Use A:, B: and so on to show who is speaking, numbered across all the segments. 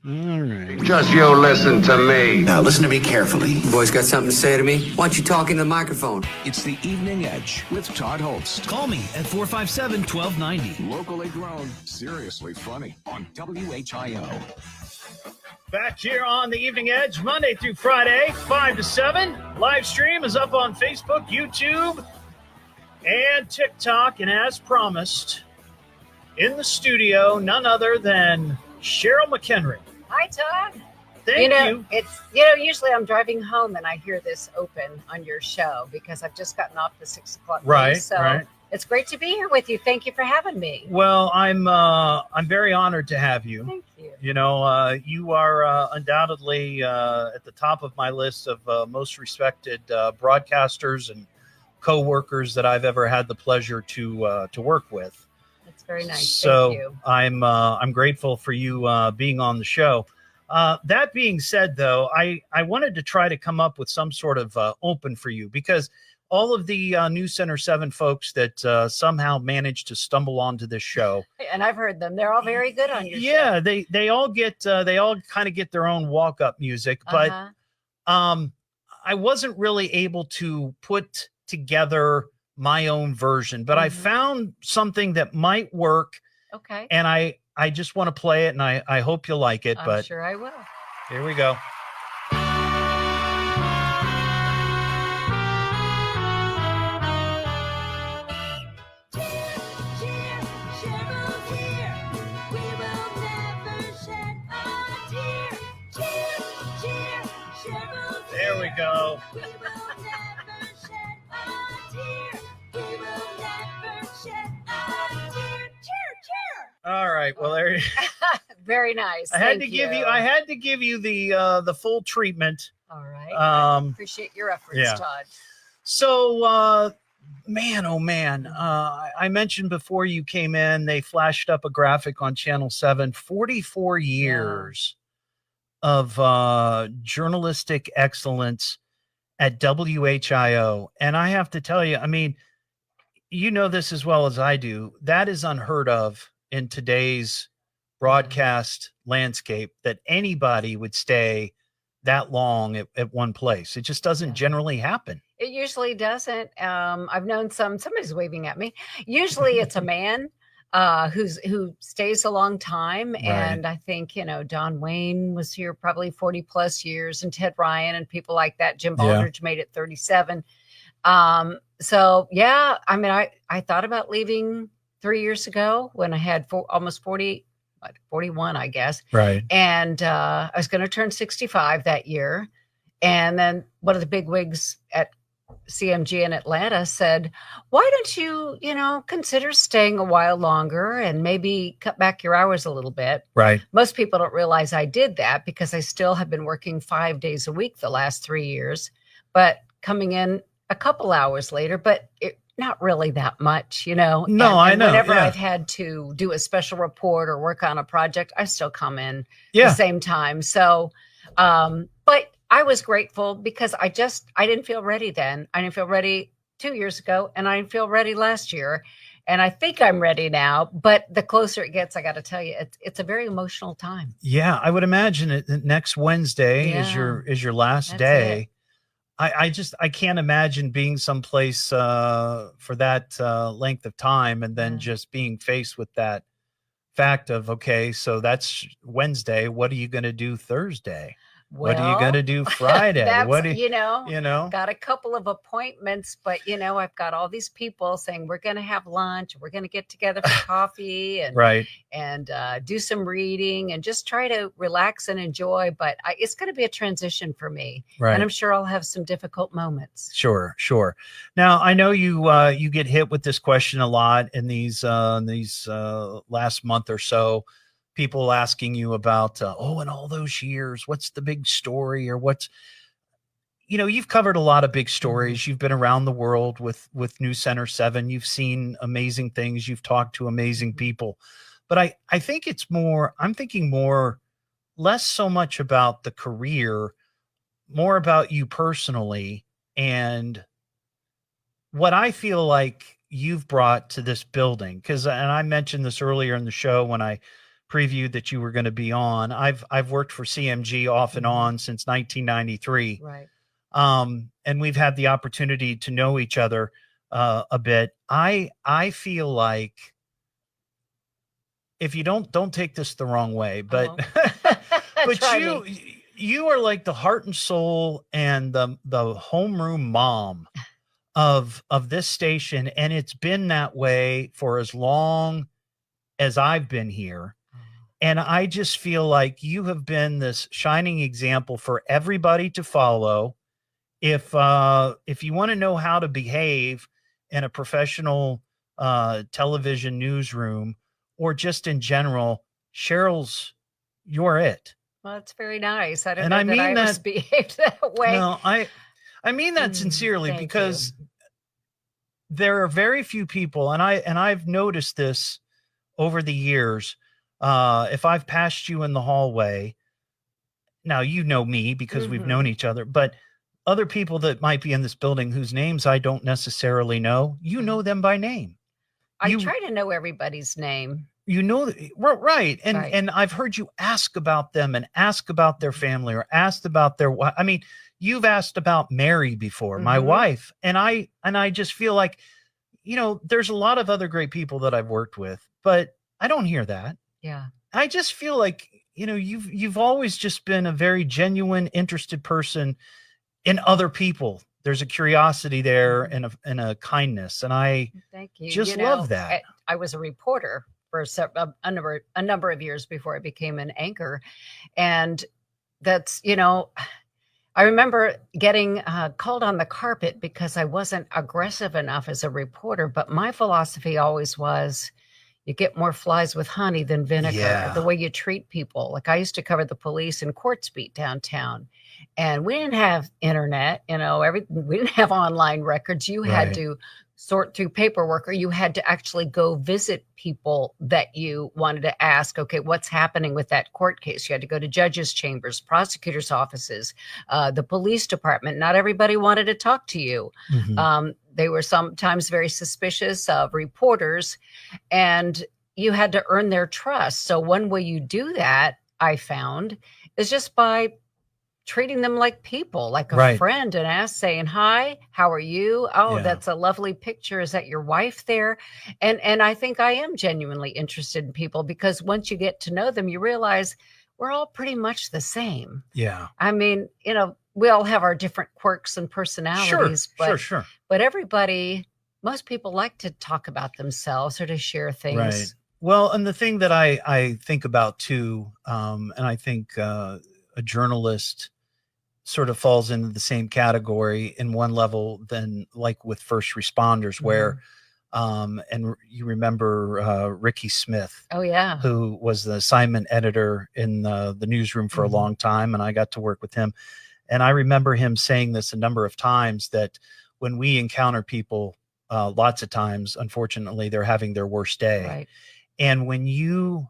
A: All right.
B: Just you listen to me.
C: Now listen to me carefully.
D: Boys got something to say to me? Why don't you talk in the microphone?
C: It's the Evening Edge with Todd Holst.
E: Call me at 457-1290.
C: Locally grown, seriously funny on WHIO.
E: Back here on the Evening Edge, Monday through Friday, 5 to 7. Live stream is up on Facebook, YouTube, and TikTok. And as promised, in the studio, none other than Cheryl McHenry.
F: Hi, Todd.
E: Thank you.
F: It's usually I'm driving home and I hear this open on your show because I've just gotten off the 6 o'clock.
E: Right,
F: news, so
E: right.
F: It's great to be here with you. Thank you for having me.
E: Well, I'm very honored to have you.
F: Thank you.
E: You know, you are undoubtedly at the top of my list of most respected broadcasters and co-workers that I've ever had the pleasure to work with.
F: That's very nice.
E: So
F: Thank you.
E: I'm grateful for you being on the show. That being said, though, I wanted to try to come up with some sort of open for you because all of the News Center 7 folks that somehow managed to stumble onto this show.
F: And I've heard them. They're all very good on your show.
E: Yeah, they all kind of get their own walk-up music, but I wasn't really able to put together my own version, but I found something that might work.
F: Okay.
E: And I just want to play it, and I hope you like it.
F: I'm sure I will.
E: Here we go. There we go. All right. Well, there.
F: Very nice.
E: I had to give you the full treatment.
F: All right. I appreciate your efforts,
E: yeah.
F: Todd.
E: So, man, oh man, I mentioned before you came in, they flashed up a graphic on Channel 7, 44 years of journalistic excellence at WHIO. And I have to tell you, I mean, you know this as well as I do. That is unheard of in today's broadcast landscape, that anybody would stay that long at one place. It just doesn't generally happen.
F: It usually doesn't. I've known somebody's waving at me. Usually it's a man who stays a long time.
E: Right.
F: And I think, Don Wayne was here probably 40 plus years, and Ted Ryan and people like that. Jim Baldridge made it 37. So yeah, I mean, I thought about leaving 3 years ago when I had almost 41, I guess.
E: Right.
F: And I was going to turn 65 that year. And then one of the big wigs at CMG in Atlanta said, why don't you, consider staying a while longer and maybe cut back your hours a little bit.
E: Right.
F: Most people don't realize I did that because I still have been working 5 days a week the last 3 years, but coming in a couple hours later, but not really that much, No,
E: I know.
F: Whenever I've had to do a special report or work on a project, I still come in the same time. So, but I was grateful because I didn't feel ready then. I didn't feel ready 2 years ago, and I didn't feel ready last year. And I think I'm ready now, but the closer it gets, I got to tell you, it's a very emotional time. Yeah,
E: I would imagine it. Next Wednesday is your last day. I can't imagine being someplace for that length of time and then just being faced with that fact of, okay, so that's Wednesday. What are you going to do Thursday? What are you going to do Friday? What do you know?
F: Got a couple of appointments, but I've got all these people saying we're going to have lunch, we're going to get together for coffee and and do some reading and just try to relax and enjoy. But it's going to be a transition for me, and I'm sure I'll have some difficult moments.
E: Sure. Now I know you get hit with this question a lot in these last month or so. People asking you about, in all those years, what's the big story, or what's, you've covered a lot of big stories. You've been around the world with News Center 7. You've seen amazing things. You've talked to amazing people. But I think I'm thinking more, less so much about the career, more about you personally and what I feel like you've brought to this building. And I mentioned this earlier in the show when I previewed that you were going to be on. I've worked for CMG off and on since 1993.
F: Right.
E: And we've had the opportunity to know each other a bit. I feel like, if you don't take this the wrong way, but but you are like the heart and soul and the homeroom mom of this station, and it's been that way for as long as I've been here. And I just feel like you have been this shining example for everybody to follow. If you want to know how to behave in a professional television newsroom, or just in general, you're it.
F: Well, it's very nice. I don't
E: And
F: know
E: I mean
F: I always behaved that way.
E: No, I mean that sincerely, because there are very few people, and I've noticed this over the years. If I've passed you in the hallway, now you know me because we've known each other, but other people that might be in this building whose names I don't necessarily know, you know them by name.
F: I try to know everybody's name.
E: You know, right. And I've heard you ask about them and ask about their family, or asked about their wife. I mean, you've asked about Mary before, my wife. And I just feel like, there's a lot of other great people that I've worked with, but I don't hear that.
F: Yeah.
E: I just feel like, you've always just been a very genuine, interested person in other people. There's a curiosity there and a kindness. And I
F: thank you.
E: Just love that.
F: I was a reporter for a number of years before I became an anchor. And that's, I remember getting called on the carpet because I wasn't aggressive enough as a reporter. But my philosophy always was, you get more flies with honey than vinegar. The way you treat people. Like, I used to cover the police in Quartz Beat downtown, and we didn't have internet, we didn't have online records. You had to sort through paperwork, or you had to actually go visit people that you wanted to ask, okay, what's happening with that court case? You had to go to judges' chambers, prosecutors' offices, the police department. Not everybody wanted to talk to you. They were sometimes very suspicious of reporters, and you had to earn their trust. So one way you do that, I found, is just by treating them like people, like a friend, and saying, hi, how are you? Oh, that's a lovely picture. Is that your wife there? And I think I am genuinely interested in people, because once you get to know them, you realize we're all pretty much the same.
E: Yeah.
F: I mean, we all have our different quirks and personalities,
E: Sure.
F: But everybody, most people like to talk about themselves or to share things.
E: Right. Well, and the thing that I think about too, and I think a journalist sort of falls into the same category in one level than, like, with first responders, where, and you remember Ricky Smith.
F: Oh, yeah.
E: Who was the assignment editor in the newsroom for a long time. And I got to work with him. And I remember him saying this a number of times, that when we encounter people, lots of times, unfortunately, they're having their worst day.
F: Right.
E: And when you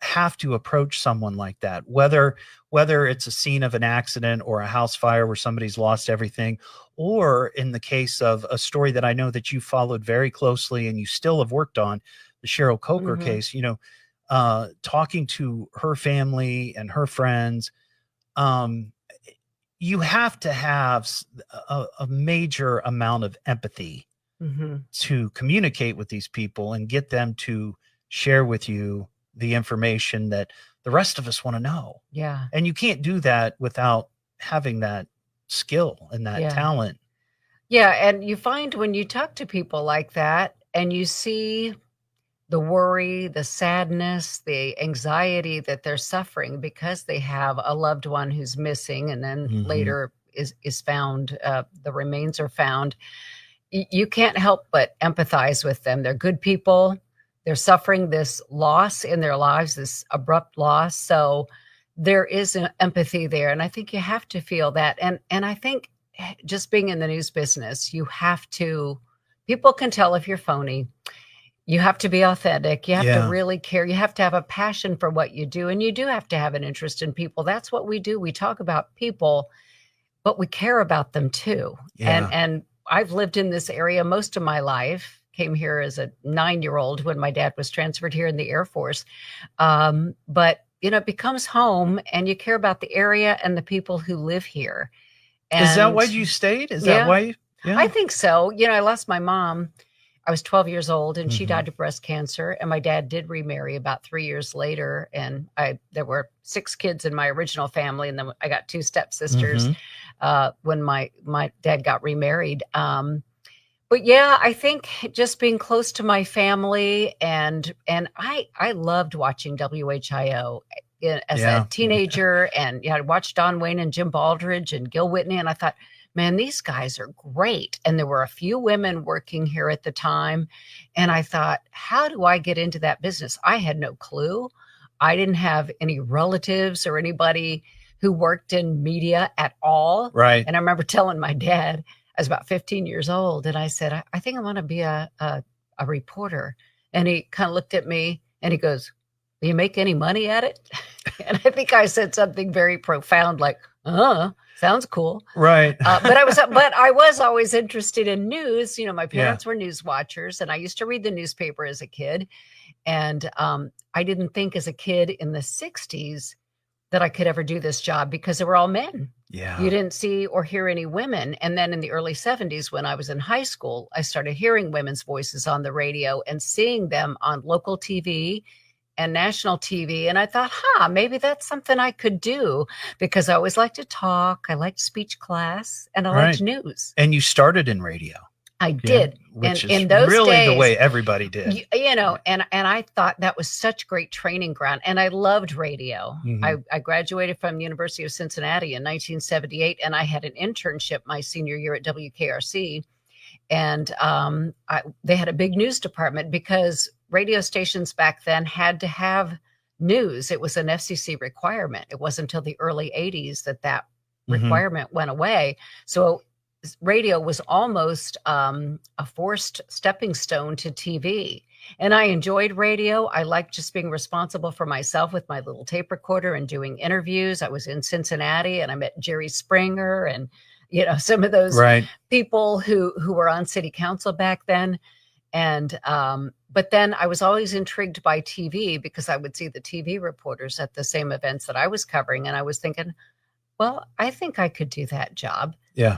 E: have to approach someone like that, whether it's a scene of an accident or a house fire where somebody's lost everything, or in the case of a story that I know that you followed very closely and you still have worked on, the Cheryl Coker case, talking to her family and her friends, you have to have a major amount of empathy to communicate with these people and get them to share with you the information that the rest of us want to know.
F: Yeah.
E: And you can't do that without having that skill and that talent.
F: Yeah. And you find when you talk to people like that and you see the worry, the sadness, the anxiety that they're suffering because they have a loved one who's missing, and then later is found, the remains are found, you can't help but empathize with them. They're good people. They're suffering this loss in their lives, this abrupt loss. So there is an empathy there. And I think you have to feel that. And I think just being in the news business, people can tell if you're phony. You have to be authentic. You have to really care. You have to have a passion for what you do. And you do have to have an interest in people. That's what we do. We talk about people, but we care about them too.
E: Yeah.
F: And I've lived in this area most of my life. came here as a 9-year-old when my dad was transferred here in the Air Force. But, it becomes home, and you care about the area and the people who live here. And
E: is that why you stayed? Is that why? Yeah.
F: I think so. I lost my mom. I was 12 years old, and she died of breast cancer. And my dad did remarry about 3 years later. And there were 6 kids in my original family, and then I got 2 stepsisters when my dad got remarried. But yeah, I think just being close to my family, and I loved watching WHIO as a teenager, and I watched Don Wayne and Jim Baldridge and Gil Whitney, and I thought, man, these guys are great. And there were a few women working here at the time, and I thought, how do I get into that business? I had no clue. I didn't have any relatives or anybody who worked in media at all.
E: Right.
F: And I remember telling my dad, I was about 15 years old, and I said, I think I want to be a reporter. And he kind of looked at me and he goes, "Do you make any money at it?" And I think I said something very profound, like, sounds cool.
E: Right.
F: But I was always interested in news. My parents were news watchers, and I used to read the newspaper as a kid. And I didn't think as a kid in the 60s that I could ever do this job because they were all men.
E: Yeah.
F: You didn't see or hear any women. And then in the early 70s, when I was in high school, I started hearing women's voices on the radio and seeing them on local TV and national TV. And I thought, maybe that's something I could do, because I always liked to talk. I liked speech class, and I liked news.
E: And you started in radio.
F: I did.
E: Which
F: and
E: is
F: in those
E: really
F: days,
E: the way everybody did.
F: And I thought that was such great training ground. And I loved radio. I graduated from the University of Cincinnati in 1978, and I had an internship my senior year at WKRC. And they had a big news department, because radio stations back then had to have news. It was an FCC requirement. It wasn't until the early 80s that requirement went away. So radio was almost a forced stepping stone to TV. And I enjoyed radio. I liked just being responsible for myself with my little tape recorder and doing interviews. I was in Cincinnati, and I met Jerry Springer and, some of those people who were on city council back then. And, but then I was always intrigued by TV, because I would see the TV reporters at the same events that I was covering. And I was thinking, well, I think I could do that job.
E: Yeah.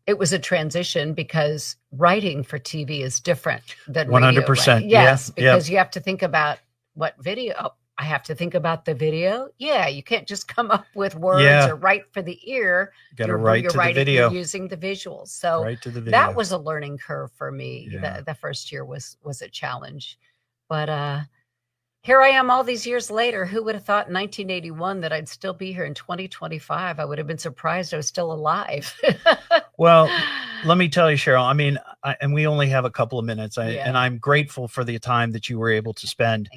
F: It was a transition, because writing for TV is different than
E: 100%.
F: Radio, yes, because you have to think about what video. I have to think about the video. Yeah, you can't just come up with words or write for the ear.
E: Got to write to the video.
F: You're using the visuals. So
E: right to the video.
F: That was a learning curve for me.
E: Yeah.
F: The first year was a challenge. But here I am all these years later. Who would have thought in 1981 that I'd still be here in 2025? I would have been surprised I was still alive.
E: Well, let me tell you, Cheryl, I mean, and we only have a couple of minutes, and I'm grateful for the time that you were able to spend.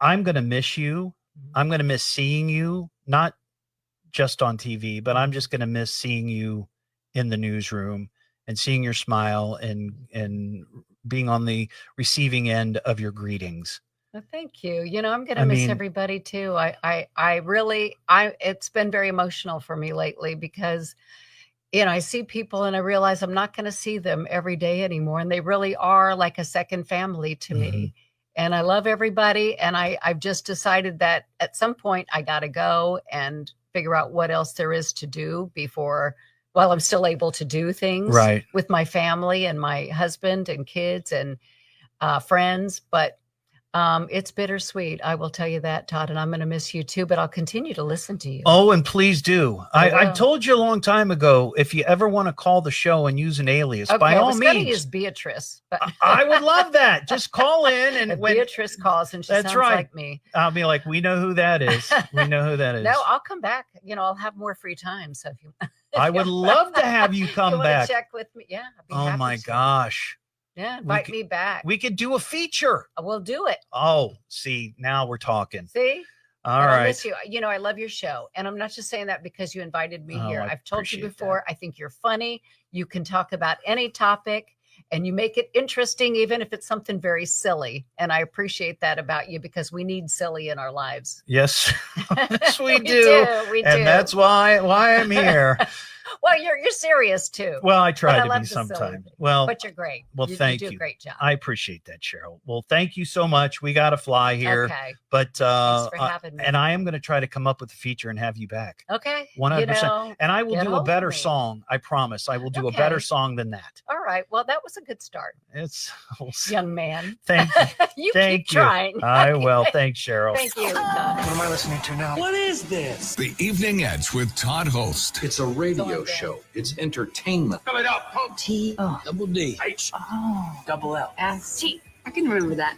E: I'm going to miss you. I'm going to miss seeing you, not just on TV, but I'm just going to miss seeing you in the newsroom and seeing your smile and being on the receiving end of your greetings.
F: Well, thank you. I'm going to miss everybody too. It's been very emotional for me lately, because, I see people and I realize I'm not going to see them every day anymore. And they really are like a second family to me. And I love everybody. And I've just decided that at some point I got to go and figure out what else there is to do while I'm still able to do things with my family and my husband and kids and friends. But it's bittersweet. I will tell you that, Todd, and I'm going to miss you too, but I'll continue to listen to you.
E: Oh, and please do. I told you a long time ago, if you ever want to call the show and use an alias, by all means. I was going to
F: use Beatrice. But
E: I would love that. Just call in. And
F: when Beatrice calls and she sounds like me.
E: I'll be like, we know who that is. We know who that is.
F: No, I'll come back. I'll have more free time. So if you
E: I would love to have you come back.
F: Check with me. Yeah.
E: Oh my gosh.
F: Yeah, invite me back.
E: We could do a feature.
F: We'll do it.
E: Oh, see, now we're talking.
F: See?
E: All right.
F: I miss you. I love your show. And I'm not just saying that because you invited me here. I've told you before, I think you're funny. You can talk about any topic and you make it interesting, even if it's something very silly. And I appreciate that about you, because we need silly in our lives.
E: Yes, yes we do.
F: We do.
E: And that's why I'm here.
F: Well, you're serious too.
E: Well, I try
F: But I
E: to
F: love
E: be
F: the silly
E: sometimes.
F: thing.
E: Well,
F: But you're great.
E: well, thank
F: you.
E: you.
F: Do a great job.
E: I appreciate that, Cheryl. Well, thank you so much. We got to fly here,
F: Okay.
E: but
F: Thanks for having me.
E: and I am going to try to come up with a feature and have you back.
F: Okay.
E: 100%. And I will
F: get
E: do a
F: hold of
E: better
F: me.
E: song. I promise. I will do a
F: Okay.
E: better song than that.
F: All right. Well, that was a good start,
E: We'll see.
F: young man.
E: Thank you.
F: You
E: Thank
F: keep
E: you.
F: trying.
E: I will. Thanks, Cheryl.
F: Thank you, Todd.
A: What am I listening to now?
G: What is this?
C: The Evening Edge with Todd Host.
G: It's a radio
F: Going down.
G: show. It's entertainment.
B: Coming up,
G: T double D H double L.
H: S-T. I can remember that.